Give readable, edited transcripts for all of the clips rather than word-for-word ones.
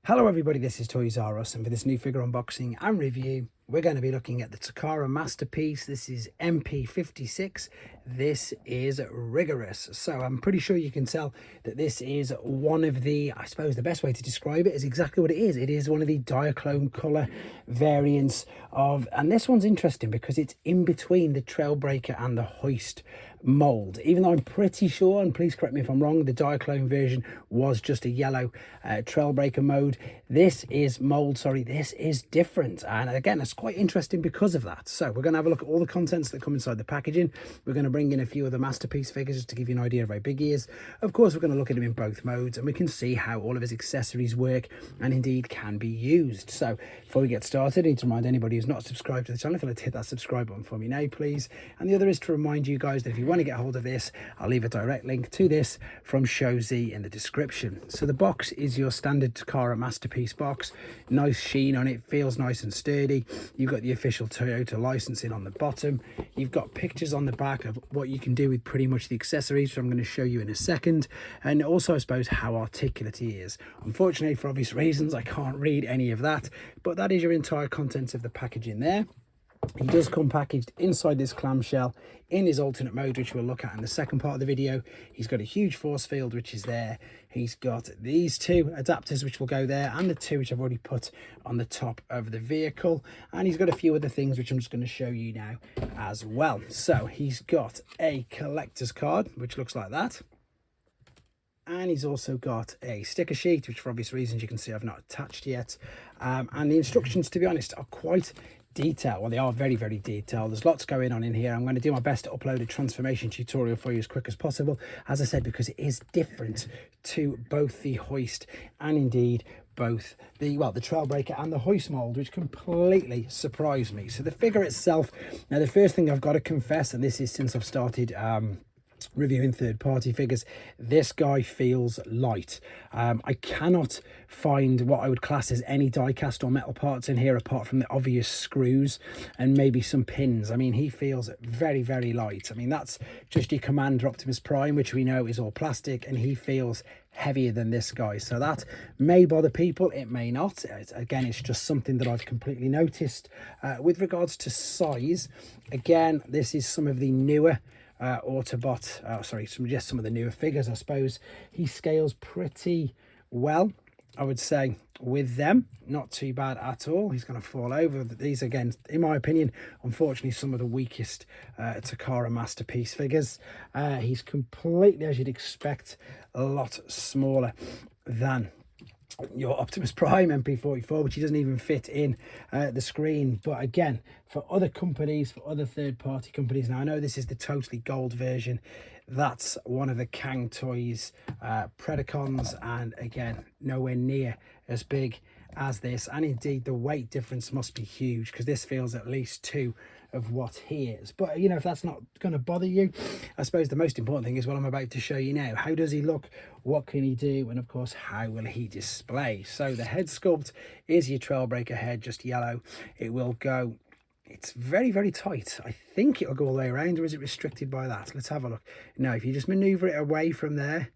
Hello everybody, this is Toysareruss, and for this new figure unboxing and review, we're going to be looking at the Takara Masterpiece. This is MP56. This is Riggorus. So I'm pretty sure you can tell that this is one of the, I suppose the best way to describe it is exactly what it is. It is one of the Diaclone colour variants of, and this one's interesting because it's in between the Trailbreaker and the Hoist mould. Even though I'm pretty sure, and please correct me if I'm wrong, the Diaclone version was just a yellow Trailbreaker mode. This is this is different, and again it's quite interesting because of that. So we're going to have a look at all the contents that come inside the packaging. We're going to bring in a few of the Masterpiece figures just to give you an idea of how big he is. Of course, we're going to look at him in both modes, and we can see how all of his accessories work and indeed can be used. So before we get started, I need to remind anybody who's not subscribed to the channel, if you'd like to hit that subscribe button for me now, please. And the other is to remind you guys that if you want to get hold of this, I'll leave a direct link to this from ShowZ in the description. So the box is your standard Takara Masterpiece box. Nice sheen on it, feels nice and sturdy. You've got the official Toyota licensing on the bottom. You've got pictures on the back of what you can do with pretty much the accessories, which I'm going to show you in a second, and also I suppose how articulate he is. Unfortunately, for obvious reasons, I can't read any of that, but that is your entire contents of the packaging there. He does come packaged inside this clamshell in his alternate mode, which we'll look at in the second part of the video. He's got a huge force field, which is there. He's got these two adapters, which will go there, and the two which I've already put on the top of the vehicle. And he's got a few other things, which I'm just going to show you now as well. So he's got a collector's card, which looks like that. And he's also got a sticker sheet, which for obvious reasons you can see I've not attached yet. And the instructions, to be honest, are quite detailed. Well, they are very, very detailed. There's lots going on in here. I'm going to do my best to upload a transformation tutorial for you as quick as possible, as I said, because it is different to both the Hoist and indeed both the Trailbreaker and the Hoist mold, which completely surprised me. So the figure itself, now the first thing I've got to confess, and this is since I've started reviewing third-party figures, this guy feels light. I cannot find what I would class as any die-cast or metal parts in here apart from the obvious screws and maybe some pins. I mean, he feels very, very light. I mean, that's just your Commander Optimus Prime, which we know is all plastic, and he feels heavier than this guy. So that may bother people, it may not. Again, it's just something that I've completely noticed. With regards to size, again, this is some of the newer Autobot, some of the newer figures, I suppose. He scales pretty well, I would say, with them. Not too bad at all. He's going to fall over. These, again, in my opinion, unfortunately, some of the weakest Takara Masterpiece figures. He's completely, as you'd expect, a lot smaller than your Optimus Prime MP44, which he doesn't even fit in the screen. But again, for other companies, for other third-party companies, now I know this is the totally gold version, that's one of the Kang Toys Predacons, and again, nowhere near as big as this, and indeed the weight difference must be huge because this feels at least 2 of what he is. But you know, if that's not going to bother you, I suppose the most important thing is what I'm about to show you now. How does he look? What can he do? And of course, how will he display? So the head sculpt is your Trailbreaker head, just yellow. It will go, it's very, very tight. I think it'll go all the way around, or is it restricted by that? Let's have a look. Now, if you just maneuver it away from there,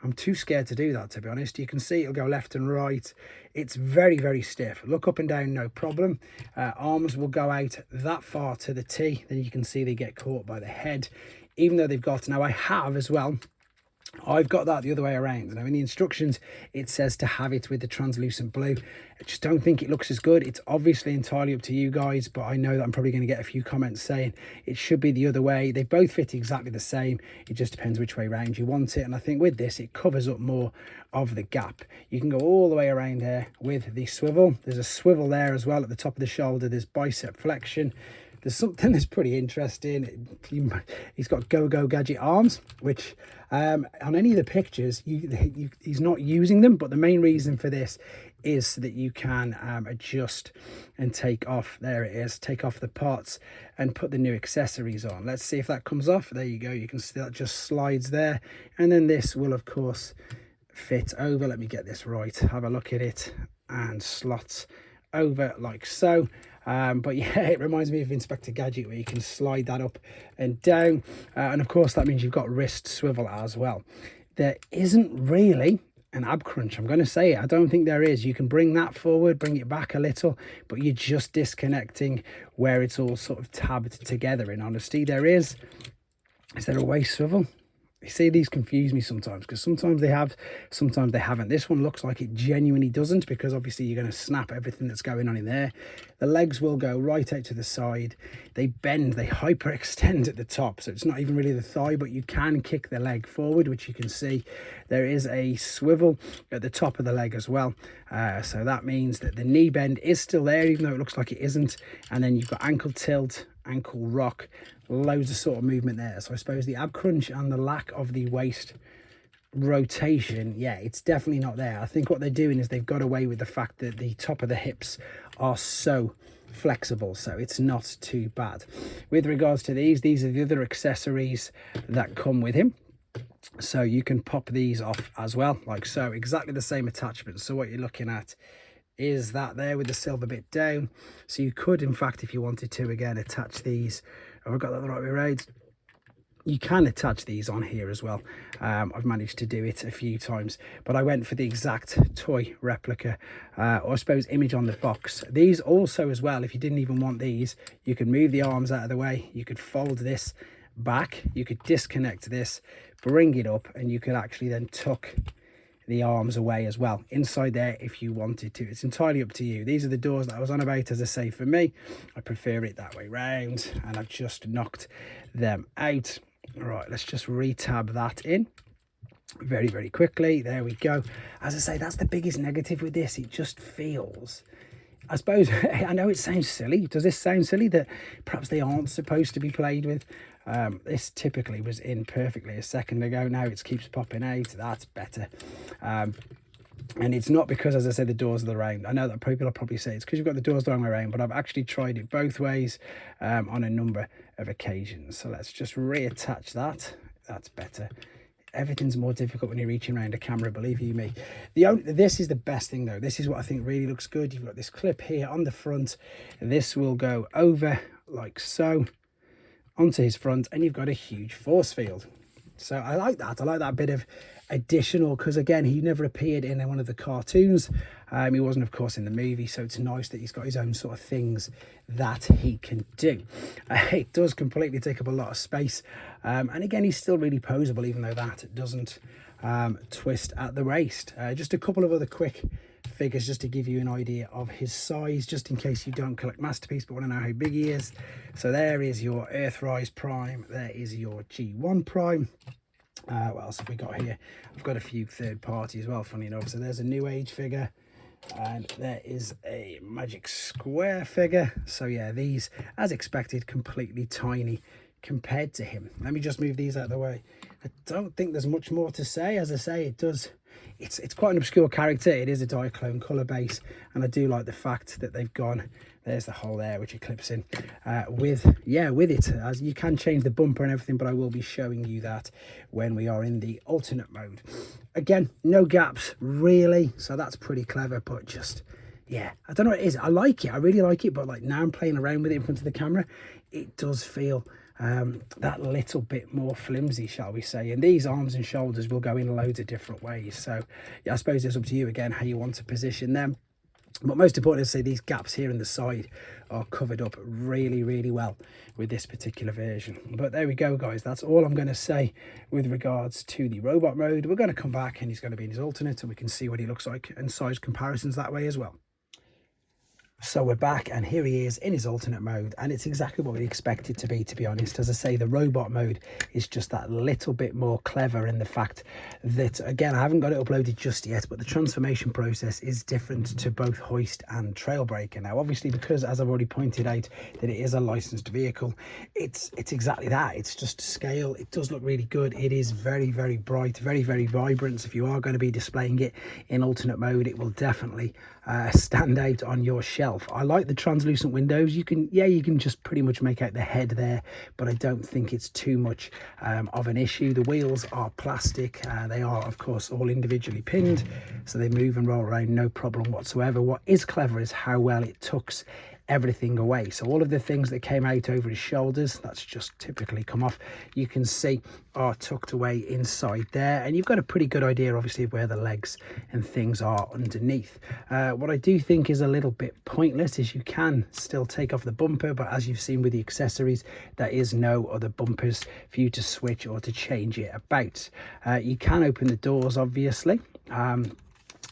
I'm too scared to do that, to be honest. You can see it'll go left and right. It's very, very stiff. Look up and down, no problem. Arms will go out that far to the T. Then you can see they get caught by the head, even though they've got, now I have as well, I've got that the other way around. Now in the instructions it says to have it with the translucent blue. I just don't think it looks as good. It's obviously entirely up to you guys, but I know that I'm probably going to get a few comments saying it should be the other way. They both fit exactly the same. It just depends which way around you want it, and I think with this it covers up more of the gap. You can go all the way around here with the swivel. There's a swivel there as well at the top of the shoulder. There's bicep flexion. There's something that's pretty interesting. He's got go-go gadget arms, which on any of the pictures, he's not using them. But the main reason for this is so that you can adjust and take off, there it is, take off the parts and put the new accessories on. Let's see if that comes off. There you go. You can see that just slides there. And then this will, of course, fit over. Let me get this right. Have a look at it, and slots over like so. But yeah, it reminds me of Inspector Gadget, where you can slide that up and down, and of course that means you've got wrist swivel as well. There isn't really an ab crunch. I'm going to say it. I don't think there is. You can bring that forward, bring it back a little, but you're just disconnecting where it's all sort of tabbed together. In honesty, is there a waist swivel? You see, these confuse me sometimes, because sometimes they have, sometimes they haven't. This one looks like it genuinely doesn't, because obviously you're going to snap everything that's going on in there. The legs will go right out to the side. They bend, they hyperextend at the top, so it's not even really the thigh, but you can kick the leg forward, which you can see. There is a swivel at the top of the leg as well, so that means that the knee bend is still there, even though it looks like it isn't. And then you've got ankle tilt, ankle rock, loads of sort of movement there. So I suppose the ab crunch and the lack of the waist rotation, yeah, it's definitely not there. I think what they're doing is they've got away with the fact that the top of the hips are so flexible, so it's not too bad. With regards to these are the other accessories that come with him. So you can pop these off as well, like so, exactly the same attachment. So what you're looking at is that there with the silver bit down. So you could, in fact, if you wanted to, again, attach these. Have I got that the right way around? You can attach these on here as well. I've managed to do it a few times, but I went for the exact toy replica, or I suppose image on the box. These also as well, if you didn't even want these, you could move the arms out of the way. You could fold this back. You could disconnect this, bring it up, and you could actually then tuck the arms away as well inside there if you wanted to. It's entirely up to you. These are the doors that I was on about. As I say, for me, I prefer it that way round, and I've just knocked them out. All right, let's just retab that in very, very quickly. There we go. As I say, that's the biggest negative with this. It just feels, I suppose, I know it sounds silly. Does this sound silly that perhaps they aren't supposed to be played with? This typically was in perfectly a second ago. Now it keeps popping out. That's better. And it's not because, as I said, the doors are the round. I know that people will probably say it's because you've got the doors the wrong way around, but I've actually tried it both ways on a number of occasions. So let's just reattach that. That's better. Everything's more difficult when you're reaching around a camera, believe you me. This is the best thing though. This is what I think really looks good. You've got this clip here on the front. This will go over like so onto his front, and you've got a huge force field. So I like that. I like that bit of additional, because again, he never appeared in one of the cartoons. He wasn't, of course, in the movie, so it's nice that he's got his own sort of things that he can do. It does completely take up a lot of space, and again, he's still really posable, even though that doesn't twist at the waist. Just a couple of other quick figures just to give you an idea of his size, just in case you don't collect Masterpiece but want to know how big he is. So there is your Earthrise Prime, there is your G1 Prime. What else have we got here? I've got a few third party as well, funny enough. So there's a New Age figure, and there is a Magic Square figure. So yeah, these, as expected, completely tiny compared to him. Let me just move these out of the way. I don't think there's much more to say. As I say, it's quite an obscure character. It is a Diaclone colour base, and I do like the fact that they've gone, there's the hole there which it clips in with it, as you can change the bumper and everything, but I will be showing you that when we are in the alternate mode. Again, no gaps really, so that's pretty clever, but just, yeah, I don't know what it is. I like it, I really like it, but like now I'm playing around with it in front of the camera, it does feel that little bit more flimsy, shall we say. And these arms and shoulders will go in loads of different ways, so yeah, I suppose it's up to you again how you want to position them. But most importantly, I say these gaps here in the side are covered up really, really well with this particular version. But there we go, guys. That's all I'm going to say with regards to the robot mode. We're going to come back and he's going to be in his alternate, and we can see what he looks like and size comparisons that way as well. So we're back, and here he is in his alternate mode, and it's exactly what we expect it to be honest. As I say, the robot mode is just that little bit more clever in the fact that, again, I haven't got it uploaded just yet, but the transformation process is different to both Hoist and Trailbreaker. Now, obviously, because, as I've already pointed out, that it is a licensed vehicle, it's exactly that. It's just to scale. It does look really good. It is very, very bright, very, very vibrant. So if you are going to be displaying it in alternate mode, it will definitely stand out on your shelf. I like the translucent windows. You can just pretty much make out the head there, but I don't think it's too much of an issue. The wheels are plastic. They are, of course, all individually pinned, so they move and roll around no problem whatsoever. What is clever is how well it tucks everything away. So all of the things that came out over his shoulders, that's just typically come off, you can see are tucked away inside there, and you've got a pretty good idea obviously of where the legs and things are underneath. What I do think is a little bit pointless is you can still take off the bumper, but as you've seen with the accessories, there is no other bumpers for you to switch or to change it about. You can open the doors obviously.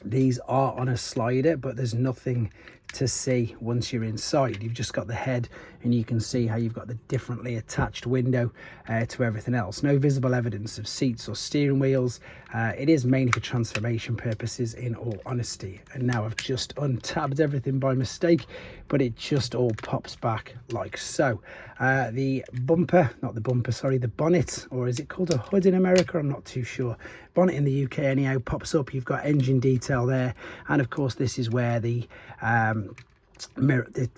These are on a slider, but there's nothing to see once you're inside. You've just got the head, and you can see how you've got the differently attached window to everything else. No visible evidence of seats or steering wheels. It is mainly for transformation purposes, in all honesty. And now I've just untabbed everything by mistake, but it just all pops back like so. The bumper, not the bumper, sorry, the bonnet, or is it called a hood in America? I'm not too sure. Bonnet in the UK anyhow pops up. You've got engine detail there, and of course this is where the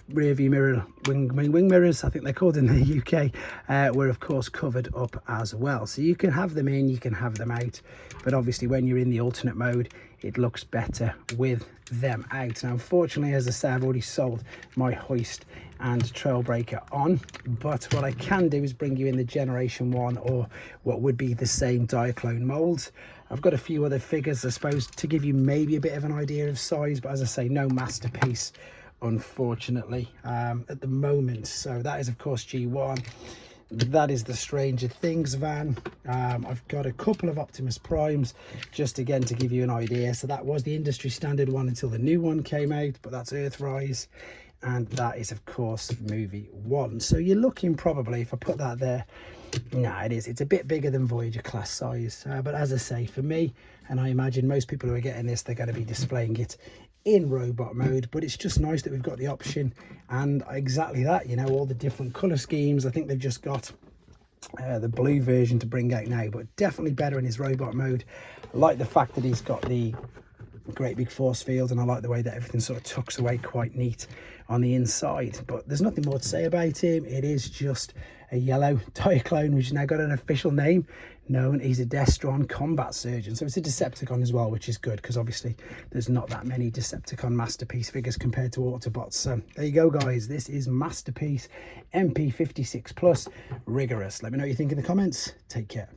rear view mirror, wing mirrors, I think they're called in the UK, were of course covered up as well. So you can have them in, you can have them out, but obviously when you're in the alternate mode, it looks better with them out. Now unfortunately, as I say, I've already sold my hoist and trail breaker on, but what I can do is bring you in the generation 1, or what would be the same Diaclone molds. I've got a few other figures, I suppose, to give you maybe a bit of an idea of size, but as I say, no Masterpiece unfortunately at the moment. So that is of course G1. That is the Stranger Things van. I've got a couple of Optimus Primes, just again to give you an idea. So that was the industry standard one until the new one came out, but that's Earthrise, and that is of course movie 1. So you're looking probably, if I put that there, it's a bit bigger than Voyager class size, but as I say, for me, and I imagine most people who are getting this, they're going to be displaying it in robot mode. But it's just nice that we've got the option, and exactly that, you know, all the different color schemes. I think they've just got the blue version to bring out now, but definitely better in his robot mode. I like the fact that he's got the great big force field, and I like the way that everything sort of tucks away quite neat on the inside. But there's nothing more to say about him. It is just a yellow Diaclone, which has now got an official name known. He's a Destron combat surgeon, so it's a Decepticon as well, which is good because obviously there's not that many Decepticon Masterpiece figures compared to Autobots. So there you go guys, this is Masterpiece MP56 Plus Riggorus. Let me know what you think in the comments. Take care.